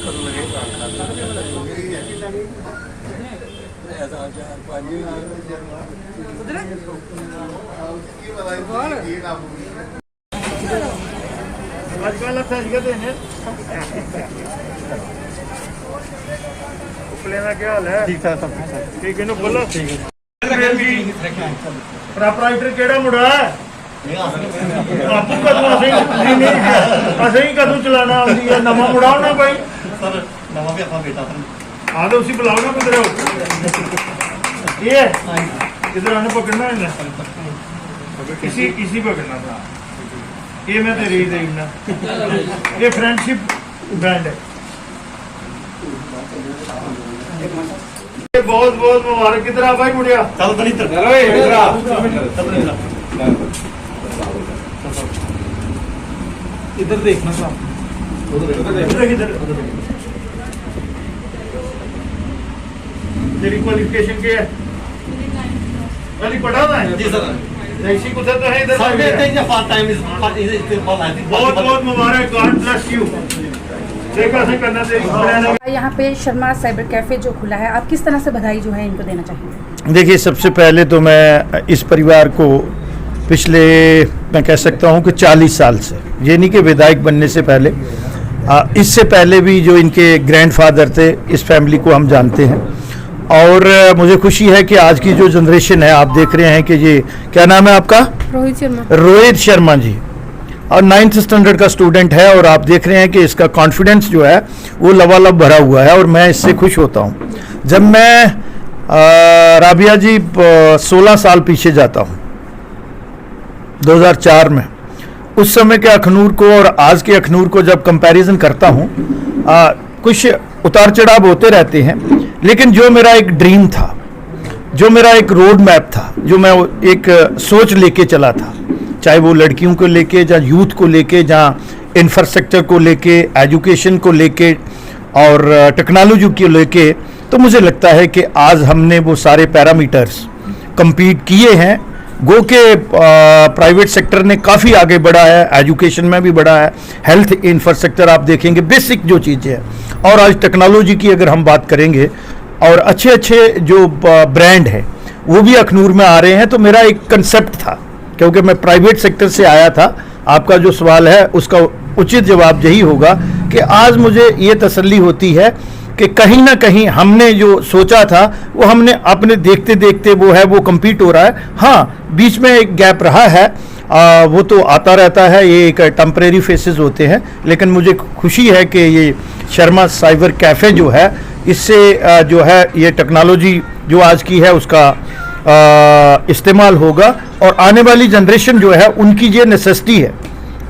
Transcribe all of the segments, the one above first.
क्या हाल है? ठीक ठाक, ठीक है। बोलो प्रोपराइटर केड़ा मुड़ा है? आपू कदों असें कदों चलाना आती है? नवा मुड़ा होना भाई सर, नवा भी अपना बेटा हाँ तो उसी बुलाओ ना किधर हो ये इधर आने पकड़ना है इसी पकड़ना था ये मैं तेरी ही देखना ये फ्रेंडशिप बैंड है बहुत बहुत मुबारक किधर आ भाई मुड़िया चल इधर देखना तेरी क्वालिफिकेशन क्या है? कल पढ़ा था जी सर ऐसी कुछ तो है इधर बहुत बहुत मुबारक गॉड ब्लेस यू। यहाँ पे शर्मा साइबर कैफे जो खुला है आप किस तरह से बधाई जो है इनको देना चाहेंगे? देखिए सबसे पहले तो मैं इस परिवार को पिछले मैं कह सकता हूँ कि 40 साल से ये नहीं कि विधायक बनने से पहले इससे पहले भी जो इनके ग्रैंडफादर थे इस फैमिली को हम जानते हैं और मुझे खुशी है कि आज की जो जनरेशन है आप देख रहे हैं कि ये क्या नाम है आपका? रोहित शर्मा जी और 9th स्टैंडर्ड का स्टूडेंट है और आप देख रहे हैं कि इसका कॉन्फिडेंस जो है वो लबालब भरा हुआ है और मैं इससे खुश होता हूँ। जब मैं राबिया जी 16 साल पीछे जाता हूँ 2004 में उस समय के अखनूर को और आज के अखनूर को जब कंपैरिजन करता हूँ कुछ उतार चढ़ाव होते रहते हैं लेकिन जो मेरा एक ड्रीम था जो मेरा एक रोड मैप था जो मैं एक सोच लेके चला था चाहे वो लड़कियों को लेके या यूथ को लेके या इंफ्रास्ट्रक्चर को लेके एजुकेशन को लेके और टेक्नोलॉजी को लेके तो मुझे लगता है कि आज हमने वो सारे पैरामीटर्स compete किए हैं गो के प्राइवेट सेक्टर ने काफ़ी आगे बढ़ा है एजुकेशन में भी बढ़ा है हेल्थ इंफ्रास्ट्रक्चर आप देखेंगे बेसिक जो चीज़ें हैं और आज टेक्नोलॉजी की अगर हम बात करेंगे और अच्छे अच्छे जो ब्रांड हैं वो भी अखनूर में आ रहे हैं तो मेरा एक कंसेप्ट था क्योंकि मैं प्राइवेट सेक्टर से आया था आपका जो सवाल है उसका उचित जवाब यही होगा कि आज मुझे ये तसल्ली होती है कि कहीं ना कहीं हमने जो सोचा था वो हमने अपने देखते देखते वो है वो compete हो रहा है। हाँ बीच में एक गैप रहा है वो तो आता रहता है ये एक टेम्परेरी फेसेस होते हैं लेकिन मुझे खुशी है कि ये शर्मा साइबर कैफ़े जो है इससे जो है ये टेक्नोलॉजी जो आज की है उसका इस्तेमाल होगा और आने वाली जनरेशन जो है उनकी ये नेसेसिटी है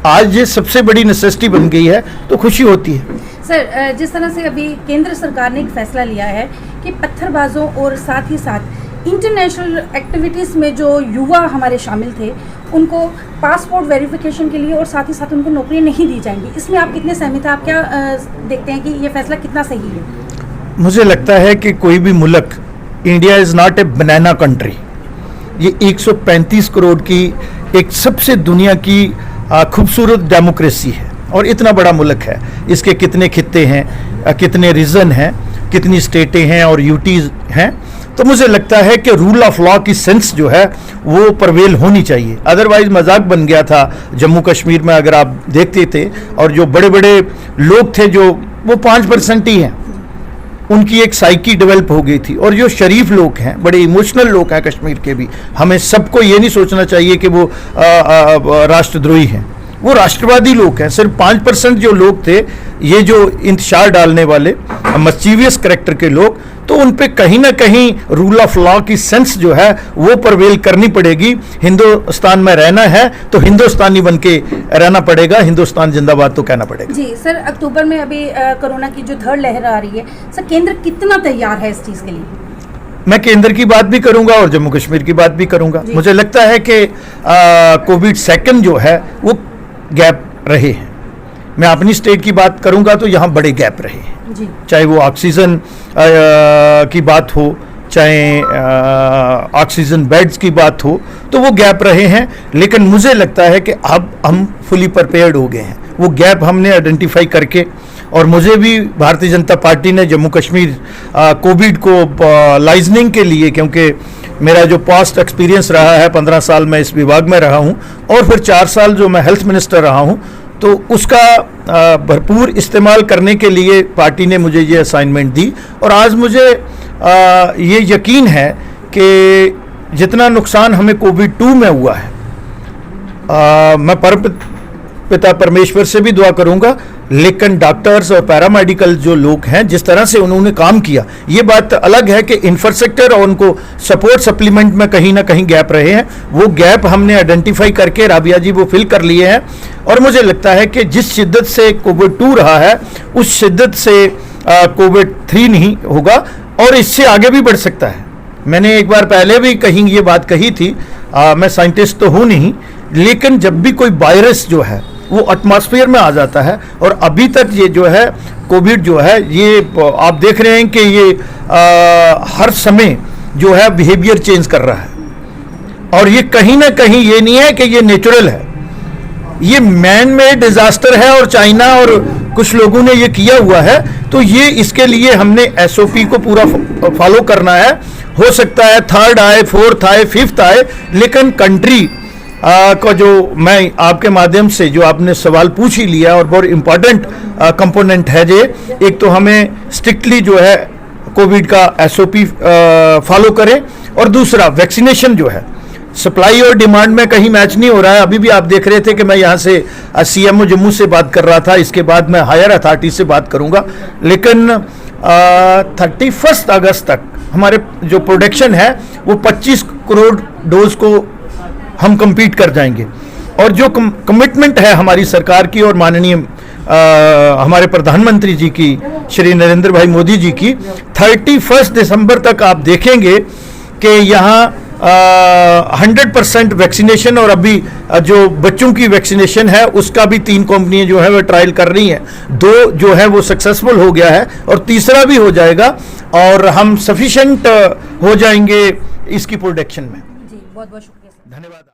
आज ये सबसे बड़ी नेसेसिटी बन गई है तो खुशी होती है। सर जिस तरह से अभी केंद्र सरकार ने एक फैसला लिया है कि पत्थरबाजों और साथ ही साथ इंटरनेशनल एक्टिविटीज़ में जो युवा हमारे शामिल थे उनको पासपोर्ट वेरिफिकेशन के लिए और साथ ही साथ उनको नौकरियां नहीं दी जाएंगी इसमें आप कितने सहमत हैं? आप क्या देखते हैं कि ये फैसला कितना सही है? मुझे लगता है कि कोई भी मुल्क India is not a banana country ये 135 करोड़ की एक सबसे दुनिया की खूबसूरत डेमोक्रेसी है और इतना बड़ा मुल्क है इसके कितने खित्ते हैं कितने रीजन हैं कितनी स्टेटें हैं और यूटीज हैं तो मुझे लगता है कि रूल ऑफ लॉ की सेंस जो है वो परवेल होनी चाहिए अदरवाइज मजाक बन गया था जम्मू कश्मीर में अगर आप देखते थे और जो बड़े बड़े लोग थे जो वो 5% ही हैं उनकी एक साइकी डेवलप हो गई थी और जो शरीफ लोग हैं बड़े इमोशनल लोग हैं कश्मीर के भी हमें सबको ये नहीं सोचना चाहिए कि वो राष्ट्रद्रोही हैं वो राष्ट्रवादी लोग हैं सिर्फ 5% जो लोग थे ये जो इंतशार डालने वाले मस्चीवियस कैरेक्टर के लोग तो उन पे कहीं ना कहीं रूल ऑफ लॉ की सेंस जो है वो परवेल करनी पड़ेगी। हिंदुस्तान में रहना है तो हिंदुस्तानी बन के रहना पड़ेगा हिंदुस्तान जिंदाबाद तो कहना पड़ेगा। जी सर अक्टूबर में अभी कोरोना की जो थर्ड लहर आ रही है सर केंद्र कितना तैयार है इस चीज़ के लिए? मैं केंद्र की बात भी करूंगा और जम्मू कश्मीर की बात भी करूंगा। मुझे लगता है कि कोविड सेकंड जो है वो गैप रहे हैं मैं अपनी स्टेट की बात करूंगा तो यहाँ बड़े गैप रहे हैं चाहे वो ऑक्सीजन की बात हो चाहे ऑक्सीजन बेड्स की बात हो तो वो गैप रहे हैं लेकिन मुझे लगता है कि अब हम फुली प्रिपेयर्ड हो गए हैं वो गैप हमने आइडेंटिफाई करके और मुझे भी भारतीय जनता पार्टी ने जम्मू कश्मीर कोविड को लाइजनिंग के लिए, क्योंकि मेरा जो पास्ट एक्सपीरियंस रहा है 15 साल मैं इस विभाग में रहा हूं और फिर 4 साल जो मैं हेल्थ मिनिस्टर रहा हूं, तो उसका भरपूर इस्तेमाल करने के लिए पार्टी ने मुझे ये असाइनमेंट दी। और आज मुझे ये यकीन है कि जितना नुकसान हमें कोविड-2 में हुआ है, मैं पिता परमेश्वर से भी दुआ करूंगा, लेकिन डॉक्टर्स और पैरामेडिकल जो लोग हैं जिस तरह से उन्होंने काम किया, ये बात अलग है कि इंफ्रास्ट्रक्चर और उनको सपोर्ट सप्लीमेंट में कहीं ना कहीं गैप रहे हैं। वो गैप हमने आइडेंटिफाई करके राबिया जी वो फिल कर लिए हैं। और मुझे लगता है कि जिस शिद्दत से कोविड-2 रहा है उस शिद्दत से कोविड-3 नहीं होगा और इससे आगे भी बढ़ सकता है। मैंने एक बार पहले भी कहीं ये बात कही थी, मैं साइंटिस्ट तो हूँ नहीं, लेकिन जब भी कोई वायरस जो है वो एटमॉस्फेयर में आ जाता है, और अभी तक ये जो है कोविड जो है ये आप देख रहे हैं कि ये हर समय जो है बिहेवियर चेंज कर रहा है। और ये कहीं ना कहीं ये नहीं है कि ये नेचुरल है, ये मैन मेड डिजास्टर है और चाइना और कुछ लोगों ने ये किया हुआ है। तो ये इसके लिए हमने SOP को पूरा फॉलो करना है। हो सकता है 3rd आए, 4th आए, 5th आए, लेकिन कंट्री का जो मैं आपके माध्यम से जो आपने सवाल पूछ ही लिया और बहुत इम्पोर्टेंट कंपोनेंट है जे, एक तो हमें स्ट्रिक्टली जो है कोविड का SOP फॉलो करें, और दूसरा वैक्सीनेशन जो है सप्लाई और डिमांड में कहीं मैच नहीं हो रहा है। अभी भी आप देख रहे थे कि मैं यहाँ से CMO जम्मू से बात कर रहा था, इसके बाद मैं हायर अथॉरिटी से बात करूँगा, लेकिन 31 अगस्त तक हमारे जो प्रोडक्शन है वो 25 करोड़ डोज को हम कंप्लीट कर जाएंगे। और जो कमिटमेंट है हमारी सरकार की और माननीय हमारे प्रधानमंत्री जी की, श्री नरेंद्र भाई मोदी जी की, 31 दिसंबर तक आप देखेंगे कि यहाँ 100% वैक्सीनेशन, और अभी जो बच्चों की वैक्सीनेशन है उसका भी 3 कंपनियां जो है वो ट्रायल कर रही हैं। 2 जो है वो सक्सेसफुल हो गया है और तीसरा भी हो जाएगा, और हम सफिशिएंट हो जाएंगे इसकी प्रोडक्शन में। जी, बहुत बहुत शुक्रिया। धन्यवाद।